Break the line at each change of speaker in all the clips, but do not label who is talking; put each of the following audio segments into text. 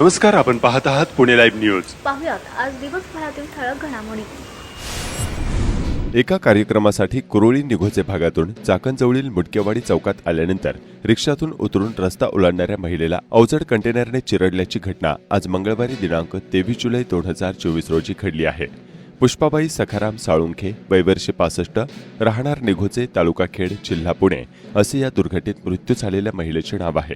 नमस्कार, आपण पाहत आहात पुणे लाईव्ह न्यूज.
पाहुयात आज दिवसभरातील ठळक घडामोडी.
एका कार्यक्रमासाठी कुरोळी निघोचे भागातून चाकणजवळील मुटकेवाडी चौकात आल्यानंतर रिक्षातून उतरून रस्ता ओलांडणाऱ्या महिलेला अवजड कंटेनरने चिरडल्याची घटना आज मंगळवारी दिनांक 23 जुलै 2024 रोजी घडली आहे. पुष्पाबाई सखाराम साळुंखे, वय वर्ष 65, राहणार निघोचे, तालुका खेड, जिल्हा पुणे असे या दुर्घटनेत मृत्यू झालेल्या महिलेचे नाव आहे.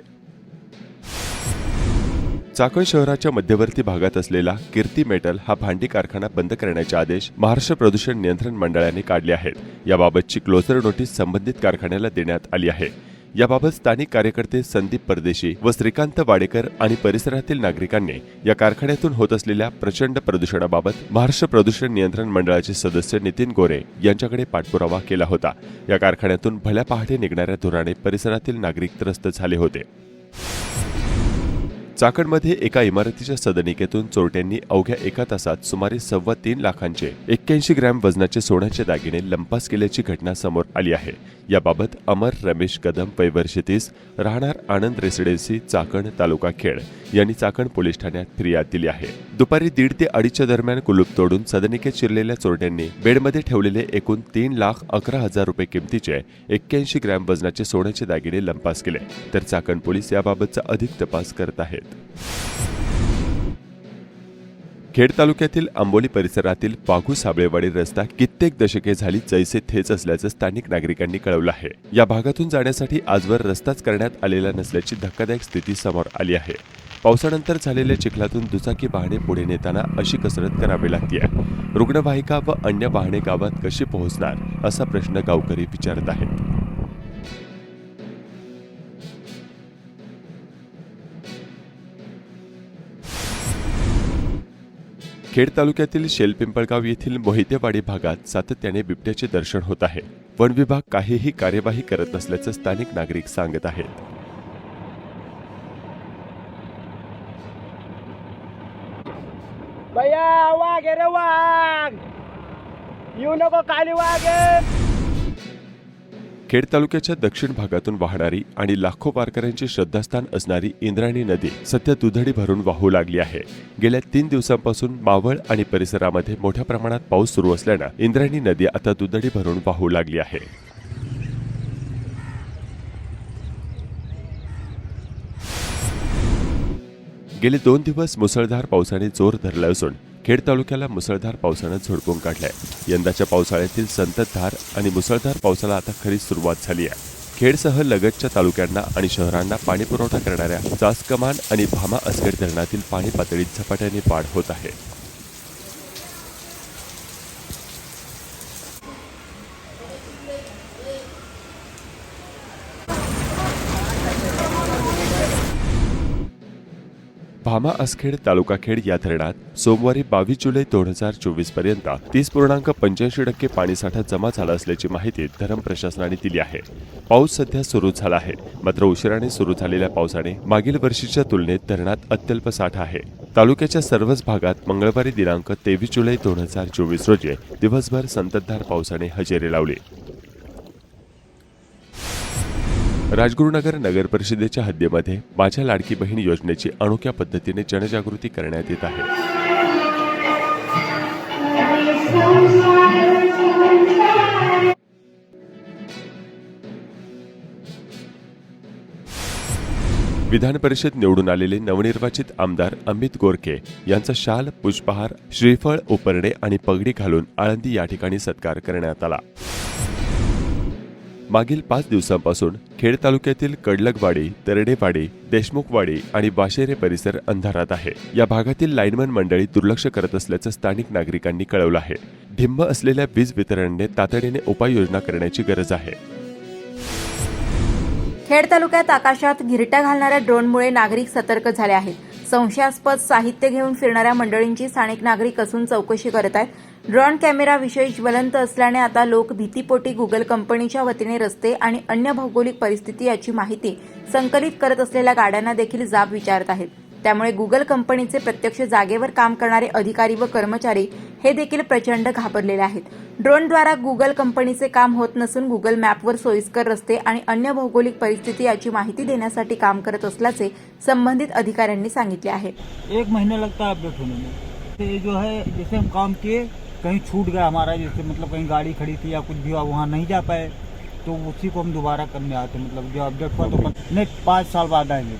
चाकण शहराच्या मध्यवर्ती भागात असलेला कीर्ती मेटल हा भांडी कारखाना बंद करण्याचे आदेश महाराष्ट्र प्रदूषण नियंत्रण मंडळाने काढले आहेत. याबाबतची क्लोजर नोटीस संबंधित कारखान्याला देण्यात आली आहे. याबाबत स्थानिक कार्यकर्ते संदीप परदेशी व श्रीकांत वाडेकर आणि परिसरातील नागरिकांनी या कारखान्यातून होत असलेल्या प्रचंड प्रदूषणाबाबत महाराष्ट्र प्रदूषण नियंत्रण मंडळाचे सदस्य नितीन गोरे यांच्याकडे पाठपुरावा केला होता. या कारखान्यातून भल्या पहाटे निघणाऱ्या धुराने परिसरातील नागरिक त्रस्त झाले होते. चाकणमध्ये एका इमारतीच्या सदनिकेतून चोरट्यांनी अवघ्या एका तासात सुमारे 3.25 लाखांचे 81 ग्रॅम वजनाचे सोन्याचे दागिने लंपास केल्याची घटना समोर आली आहे. याबाबत अमर रमेश कदम, वय वर्ष 30, राहणार आनंद रेसिडेन्सी, चाकण, तालुका खेड यांनी चाकण पोलीस ठाण्यात फिर्याद दिली आहे. दुपारी 1:30 ते 2:30 दरम्यान कुलूप तोडून सदनिकेत शिरलेल्या चोरट्यांनी बेडमध्ये ठेवलेले एकूण 3,11,000 रुपये किमतीचे 81 ग्रॅम वजनाचे सोन्याचे दागिने लंपास केले. तर चाकण पोलीस याबाबतचा अधिक तपास करत आहेत. खेड तालुक्यातील आंबोली परिसरातील वाघू साबळेवाडी रस्ता कित्येक दशके झाली जैसे थेच असल्याचं स्थानिक नागरिकांनी कळवलं आहे. या भागातून जाण्यासाठी आजवर रस्ताच करण्यात आलेला नसल्याची धक्कादायक स्थिती समोर आली आहे. पावसानंतर झालेल्या चिखलातून दुचाकी वाहने पुढे नेताना अशी कसरत करावी लागते. रुग्णवाहिका व अन्य वाहने गावात कशी पोहोचणार असा प्रश्न गावकरी विचारत आहेत. खेड तालुक्यातील शेलपिंपळगाव येथील मोहितेवाडी भागात सातत्याने बिबट्याचे दर्शन होत आहे. वन विभाग काहीही कार्यवाही करत नसल्याचं स्थानिक नागरिक सांगत आहेत.
भैया वाघ रे वाघ, येऊ नको खाली वाघ.
खेड तालुक्याच्या दक्षिण भागातून वाहणारी आणि लाखो वारकऱ्यांचे श्रद्धास्थान असणारी इंद्रायणी नदी सध्या दुधडी भरून वाहू लागली आहे. गेल्या 3 दिवसांपासून मावळ आणि परिसरामध्ये मोठ्या प्रमाणात पाऊस सुरू असल्यानं इंद्रायणी नदी आता दुधडी भरून वाहू लागली आहे. गेले 2 दिवस मुसळधार पावसाने जोर धरला असून खेड तालुक्याला मुसळधार पावसानं झोडपून काढलाय. यंदाच्या पावसाळ्यातील संततधार आणि मुसळधार पावसाला आता खरी सुरुवात झाली आहे. खेडसह लगतच्या तालुक्यांना आणि शहरांना पाणीपुरवठा करणाऱ्या चासकमान आणि भामा असगड धरणातील पाणी पातळीत झपाट्याने वाढ होत आहे. भामा आसखेड, तालुका खेड या धरणात सोमवारी 22 जुलै 2024 पर्यंत 30.85% पाणीसाठा जमा झाला असल्याची माहिती धरण प्रशासनाने दिली आहे. पाऊस सध्या सुरू झाला आहे, मात्र उशिराने सुरू झालेल्या पावसाने मागील वर्षीच्या तुलनेत धरणात अत्यल्प साठा आहे. तालुक्याच्या सर्वच भागात मंगळवारी दिनांक 23 जुलै 2024 रोजी दिवसभर संततधार पावसाने हजेरी लावली. राजगुरुनगर नगर परिषदेच्या हद्दीमध्ये माझ्या लाडकी बहीण योजनेची अनोख्या पद्धतीने जनजागृती करण्यात येत आहे. विधान परिषद निवडून आलेले नवनिर्वाचित आमदार अमित गोरखे यांचा शाल, पुष्पहार, श्रीफळ, उपरणे आणि पगडी घालून आळंदी या ठिकाणी सत्कार करण्यात आला. मागील 5 दिवसांपासून खेड तालुक्यातील कडलगवाडी, तरडेवाडी, देशमुखवाडी आणि वाशेरे परिसर अंधारात आहे. या भागातील लाईनमन मंडळी दुर्लक्ष करत असल्याचं स्थानिक नागरिकांनी कळवलं आहे. ढिम्म असलेल्या वीज वितरणने तातडीने उपाययोजना करण्याची गरज आहे.
खेड तालुक्यात आकाशात घिरट्या घालणाऱ्या ड्रोनमुळे नागरिक सतर्क झाले आहेत. संशयास्पद साहित्य घेऊन फिरणाऱ्या मंडळींची स्थानिक नागरिक असून चौकशी करत आहेत. ड्रोन कॅमेरा विषय ज्वलंत असल्याने आता लोक भीतीपोटी गुगल कंपनीच्या वतीने रस्ते आणि अन्य भौगोलिक परिस्थिती याची माहिती संकलित करत असलेल्या गाड्यांना देखील जाब विचारत आहेत. त्यामुळे गुगल कंपनीचे प्रत्यक्ष जागेवर काम करणारे अधिकारी व कर्मचारी हे देखील प्रचंड घाबरलेले आहेत. ड्रोनद्वारा गुगल कंपनीचे काम होत नसून गुगल मॅपवर सोयीस्कर रस्ते आणि अन्य भौगोलिक परिस्थिती याची माहिती देण्यासाठी काम करत असल्याचे संबंधित अधिकाऱ्यांनी सांगितले आहे.
1 महीने लगता है अपडेट होने में. ये जो है जैसे हम काम किए कहीं छूट गया हमारा, जैसे मतलब कहीं गाड़ी खड़ी थी या कुछ भी हुआ वहाँ नहीं जा पाए तो उसी को हम दोबारा करने आते, मतलब जो अपडेट हुआ तो नहीं 5 साल बाद आएंगे.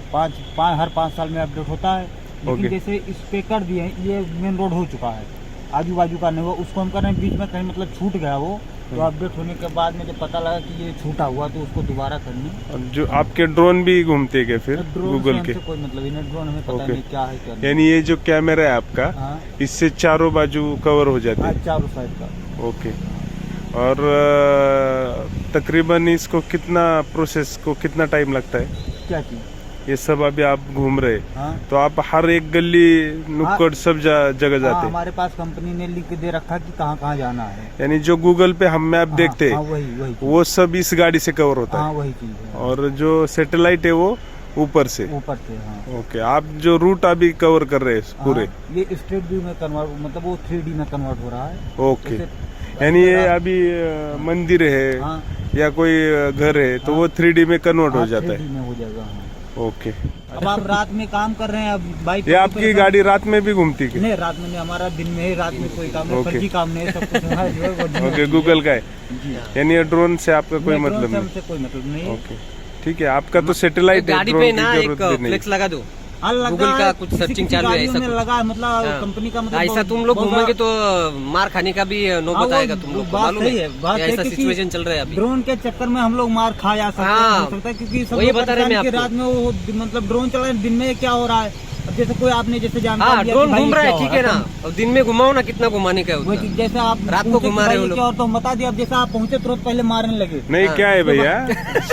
हर 5 साल में अपडेट होता है. लेकिन जैसे इस पे कर दिए ये मेन रोड हो चुका है, आजू बाजू का नहीं हुआ, उसको हम कर रहे हैं. बीच में कहीं मतलब छूट गया वो, तो अपडेट होने के बाद में जब पता लगा कि ये छूटा हुआ तो उसको दोबारा करनी.
और जो आपके ड्रोन भी घूमते क्या फिर गूगल के?
कोई मतलब इन्हें ड्रोन हमें पता नहीं क्या है क्या नहीं.
यानी ये जो कैमरा है आपका,
हाँ,
इससे चारों बाजू कवर हो जाते हैं.
चारों साइड का.
ओके. और तकरीबन इसको कितना टाइम लगता है?
क्या चीज?
ये सब अभी आप घूम रहे,
हाँ,
तो आप हर एक गली नुक्कड़ सब जगह
हाँ,
जाते हैं.
हमारे पास कंपनी ने लिख के दे रखा कि कहाँ कहाँ जाना है.
यानी जो गूगल पे हम मैप
हाँ,
देखते
हाँ,
हैं
वही
वो सब इस गाड़ी से कवर होता
हाँ
है.
वही चीज है.
और जो सैटेलाइट है वो ऊपर से.
ऊपर से. हाँ.
ओके. आप जो रूट अभी कवर कर रहे हैं पूरे.
हाँ, ये स्ट्रेट व्यू में कन्वर्ट, मतलब वो 3D में कन्वर्ट हो रहा है.
ओके.
जैसे-
यानी ये अभी मंदिर है
हाँ,
या कोई घर है तो वो 3D में कन्वर्ट हो
हाँ,
जाता
3D में हो जाएगा. हाँ.
है. ओके.
अब आप रात में काम कर रहे हैं, अब बाइक
ये आपकी गाड़ी रात में भी घूमती है?
नहीं, रात में नहीं, हमारा दिन में ही, रात में कोई काम नहीं,
ओके.
फर्जी काम नहीं, सब कुछ हमारा जो है वो दिन में
ओके.
ही
गूगल का है,
जी.
यानी ये ड्रोन से आपका कोई
नहीं, ड्रोन
मतलब
से
नहीं.
हमसे कोई मतलब नहीं.
ओके. ठीक है. आपका तो सैटेलाइट है,
गाड़ी
ड्रोन
पे
की
ना एक
जरूरत भी नहीं.
फ्लेक्स लगा दो.
हाँ, लगा
गूगल का
है,
कुछ
किसी
सर्चिंग
किसी
चालू है,
गाड़ियों
ऐसा
में
कुछ.
लगा, मतलब
हाँ.
कंपनी का मतलब
ऐसा तुम लोग
बहुत
घूमोगे तो मार खाने का भी
हाँ,
नौबत
वो
आएगा तुम लोग को,
बात
मालूम
सही
है?
है, बात
ये
है
ऐसा
क्योंकि
सिचुएशन चल रहा है अभी.
ड्रोन के चक्कर में हम लोग मार खा जा सकते हैं,
हाँ,
हो सकता है, क्योंकि सब
वही
लोग
बता रहे
परेशान
मैं
कि
आपको.
रात में वो मतलब ड्रोन चला रहे हैं, दिन में क्या हो रहा है. अब जैसे कोई आपने जैसे जानकारी
हाँ,
दिया
ड्रोन
कि भाई
घूम
ये
रहा है,
क्या हो
ठीक है
रहा
ना. अब दिन में घुमाओ ना, कितना घुमाने का है
वही
उतना.
चीज, जैसे आप
रात को
पूछे कि
घुमा रहे
भाई
हो
ये
लोग.
क्या, और तो हम बता दिया. अब जैसे आप पहुंचे तुरंत पहले मारने लगे.
नहीं.
हाँ.
क्या है भैया,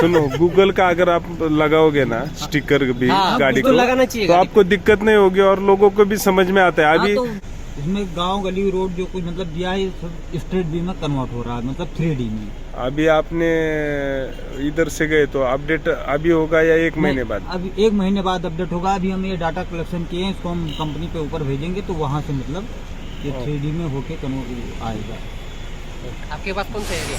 सुनो, गूगल का अगर आप लगाओगे ना स्टिकर भी
हाँ,
गाड़ी
गूगल
को,
लगाना चाहिए
तो
गाड़ी
आपको दिक्कत नहीं होगी और लोगों को भी समझ में आता है.
हाँ,
अभी
तो
इसमें गांव गली रोड जो कुछ मतलब दिया है, सब स्ट्रेट व्यू में कन्वर्ट हो रहा है, मतलब 3D में.
अभी आपने इधर से गए तो अपडेट अभी होगा या 1 महीने बाद?
अभी 1 महीने बाद अपडेट होगा. अभी हम ये डाटा कलेक्शन किए हैं, इसको हम कंपनी पे ऊपर भेजेंगे तो वहाँ से मतलब ये 3D में होके कन्वर्ट आएगा.
आपके पास कौन सा एरिया?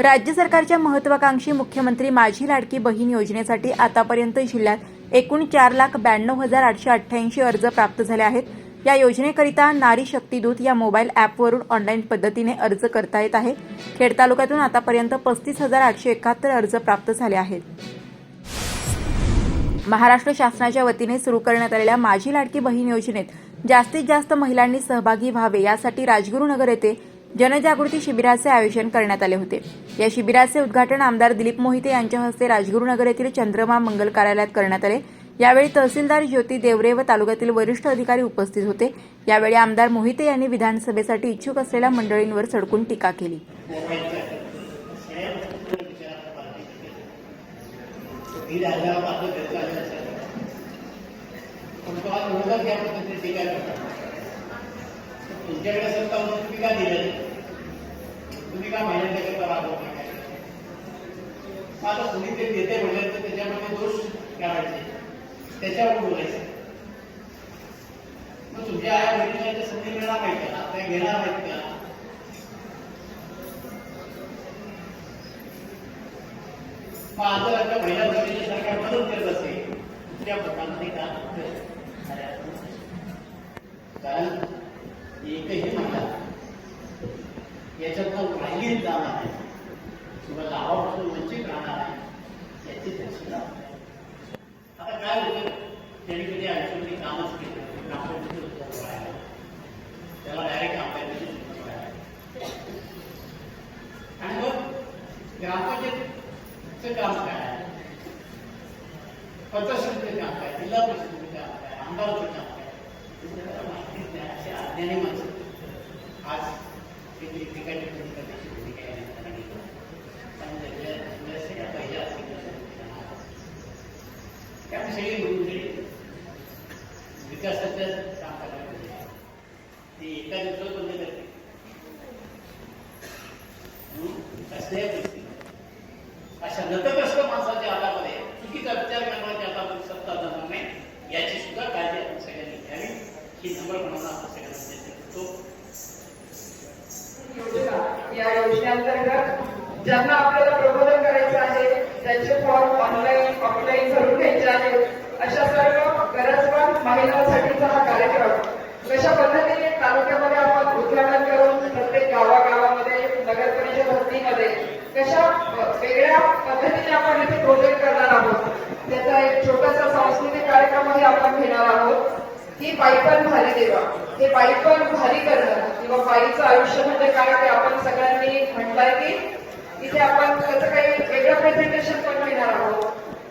राज्य सरकारच्या महत्वाकांक्षी मुख्यमंत्री माझी लाडकी बहीण योजनेसाठी आतापर्यंत जिल्ह्यात एकूण 4,92,888 अर्ज प्राप्त झाले आहेत. या योजनेकरिता नारी शक्ती दूत या मोबाईल ॲपवरून ऑनलाईन पद्धतीने अर्ज करता येत आहे. खेड तालुक्यातून आतापर्यंत 35,871 अर्ज प्राप्त झाले आहेत. महाराष्ट्र शासनाच्या वतीने सुरू करण्यात आलेल्या माझी लाडकी बहीण योजनेत जास्तीत जास्त महिलांनी सहभागी व्हावे यासाठी राजगुरुनगर येथे जनजागृती शिबिराचे आयोजन करण्यात आले होते. या शिबिराचे उद्घाटन आमदार दिलीप मोहिते यांच्या हस्ते राजगुरुनगर येथील चंद्रमा मंगल कार्यालयात करण्यात आले. यावेळी तहसीलदार ज्योती देवरे व तालुक्यातील वरिष्ठ अधिकारी उपस्थित होते. यावेळी आमदार मोहिते यांनी विधानसभेसाठी इच्छुक असलेल्या मंडळींवर सडकून टीका केली.
तुमच्याकडे सत्ता होती, तुम्ही का दिलं? तुम्ही का महिन्यांच्या राबवत नाही? आता कुणी ते देते म्हटलं तर त्याच्यामध्ये दोष काढायचे, त्याच्यावर बोलायचं. मग तुमच्या आया बहिणीच्या संधी मिळणार नाही का? त्या घेणार नाहीत का? मग आता आता महिला बहिणीच्या सरकार मदत करत असेल दुसऱ्या पदांमध्ये का? कारण एकही महिला याच्यातनं राहिली जाणार आहे किंवा लाभापासून वंचित राहणार आहे याची दक्षता. आता काय होतं, त्यांनी कधी आयुष्यामध्ये कामच केलं, ग्रामपंचायत त्याला डायरेक्ट आपल्याकडे आणि मग ग्रामपंचायतचं काम काय, पतसंस्थेचं काम काय, जिल्हा परिषदेचं काम काय, आमदाराचं काम काय, माहितीच नाही. अशा अज्ञानी माणसं आज ठिकाणी भूमिका पहिल्या त्यामुळे सगळे मिळून विकासाचं काम करायला पाहिजे. ते एका दिवसात बंद करते कसल्याही परिस्थितीत अशा नतग्रस्त माणसाच्या हातामध्ये चुकीचा विचार करण्याच्या हातामध्ये सत्ता जाणार नाही याची सुद्धा सुद्धा काळजी आपण सगळ्यांनी घ्यावी ही नम्रपणानं आपण सगळ्यांना देतो.
योजना या योजनेअंतर्गत ज्यांना आपल्याला प्रबोधन करायचं आहे त्यांचे फॉर्म ऑनलाईन ऑफलाईन भरून घ्यायचे आहेत अशा सर्व गरजवंत महिलांसाठीचा हा कार्यक्रम कशा पद्धतीने तालुक्यामध्ये आपण उद्घाटन करून प्रत्येक गावागावामध्ये नगर परिषद हद्दीमध्ये कशा वेगळ्या पद्धतीने आपण इथे प्रोजेक्ट करणार आहोत त्याचा एक छोटासा सांस्कृतिक कार्यक्रमही आपण घेणार आहोत की बाईपण भारी देवा. हे बाईपण भारी करणं किंवा बाईचं आयुष्य म्हणजे काय ते आपण सगळ्यांनी म्हटलंय की इथे आपण त्याचं काही वेगळं प्रेझेंटेशन पण घेणार आहोत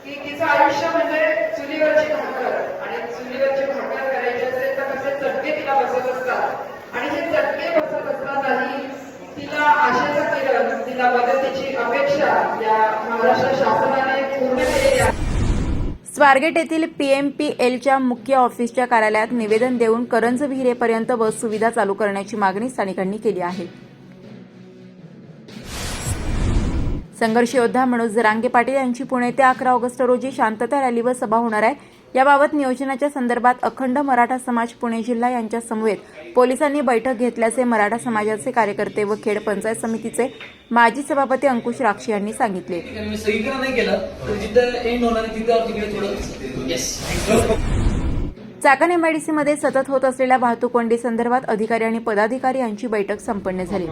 की तिचं आयुष्य म्हणजे चुलीवरची भाकर आणि चुलीवरची भाकर करायची असेल तर कसे चटके तिला बसत असतात आणि हे चटके बसत असतानाही तिला आशेचा किरण तिला मदतीची अपेक्षा या महाराष्ट्र शासनाने पूर्ण केलेली आहे.
स्वारगेट येथील PMPLच्या मुख्य ऑफिसच्या कार्यालयात निवेदन देऊन करंज विहिरेपर्यंत बस सुविधा चालू करण्याची मागणी स्थानिकांनी केली आहे. संघर्ष योद्धा मनोज जरांगे पाटील यांची पुणे ते 11 ऑगस्ट रोजी शांतता रॅली व सभा होणार आहे. याबाबत नियोजनाच्या संदर्भात अखंड मराठा समाज पुणे जिल्हा यांच्या समवेत पोलिसांनी बैठक घेतल्याचे मराठा समाजाचे कार्यकर्ते व खेड पंचायत समितीचे माजी सभापती अंकुश राक्षी यांनी सांगितले.
सगळीकडे नाही केलं तर जिथं एंड होणार आहे तिथं तिकडे थोडं येस.
चाकण MIDC मध्ये सतत होत असलेल्या वाहतूक कोंडी संदर्भात अधिकारी आणि पदाधिकारी यांची बैठक संपन्न झाली.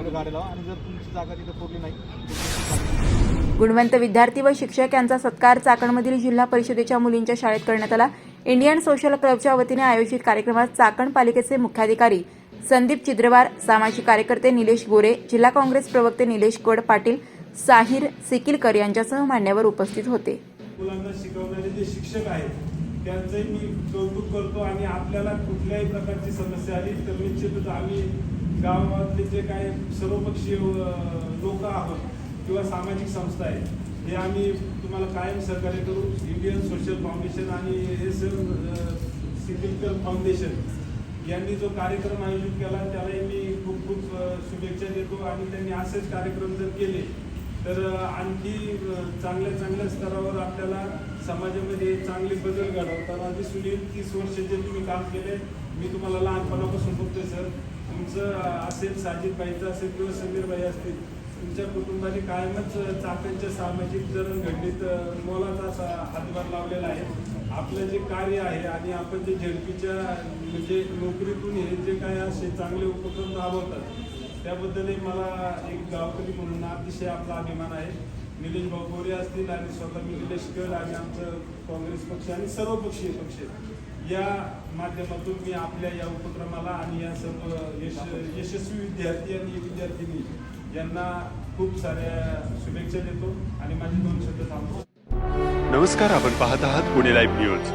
गुणवंत विद्यार्थी व शिक्षक यांचा सत्कार चाकणमधील जिल्हा परिषदेच्या मुलींच्या शाळेत करण्यात आला. इंडियन सोशल क्लबच्या वतीने आयोजित कार्यक्रमात चाकण पालिकेचे मुख्याधिकारी संदीप चिद्रवार, सामाजिक कार्यकर्ते निलेश गोरे, जिल्हा काँग्रेस प्रवक्ते निलेश गड पाटील, साहिर सिकिलकर यांच्यासह मान्यवर उपस्थित होते.
मुलांना शिकवणारे जे शिक्षक आहेत त्यांचंही मी कौतुक करतो आणि आपल्याला कुठल्याही प्रकारची समस्या आली तर निश्चितच आम्ही गावातले जे काय सर्वपक्षीय लोक आहोत किंवा सामाजिक संस्था आहेत हे आम्ही तुम्हाला कायम सहकार्य करू. इंडियन सोशल फाउंडेशन आणि सिकिलकर फाउंडेशन यांनी जो कार्यक्रम आयोजित केला त्यालाही मी खूप खूप शुभेच्छा देतो आणि त्यांनी असेच कार्यक्रम जर केले तर आणखी चांगल्या स्तरावर आपल्याला समाजामध्ये चांगले बदल घडवताना दिसून येईल. 30 वर्ष जे तुम्ही काम केले मी तुम्हाला लहानपणापासून बघतोय सर. तुमचं असेल साजिदबाईचं असेल किंवा समीरबाई असतील तुमच्या कुटुंबाने कायमच चाकणच्या सामाजिक जडणघडणीत मोलाचा असा हातभार लावलेला आहे. आपलं जे कार्य आहे आणि आपण जे झेडपीच्या म्हणजे नोकरीतून हे जे काय असे चांगले उपक्रम राबवतात त्याबद्दलही मला एक गावकरी म्हणून अतिशय आपला अभिमान आहे. निलेश भाऊ गोरे असतील आणि स्वतः मी निलेश गड आणि आमचं काँग्रेस पक्ष आणि सर्वपक्षीय पक्ष या माध्यमातून मी आपल्या या उपक्रमाला आणि या सर्व यशस्वी विद्यार्थी आणि विद्यार्थिनी यांना खूप साऱ्या शुभेच्छा देतो आणि माझे 2 शब्द थांबतो.
नमस्कार, आपण पाहत आहात पुणे लाईव्ह न्यूज.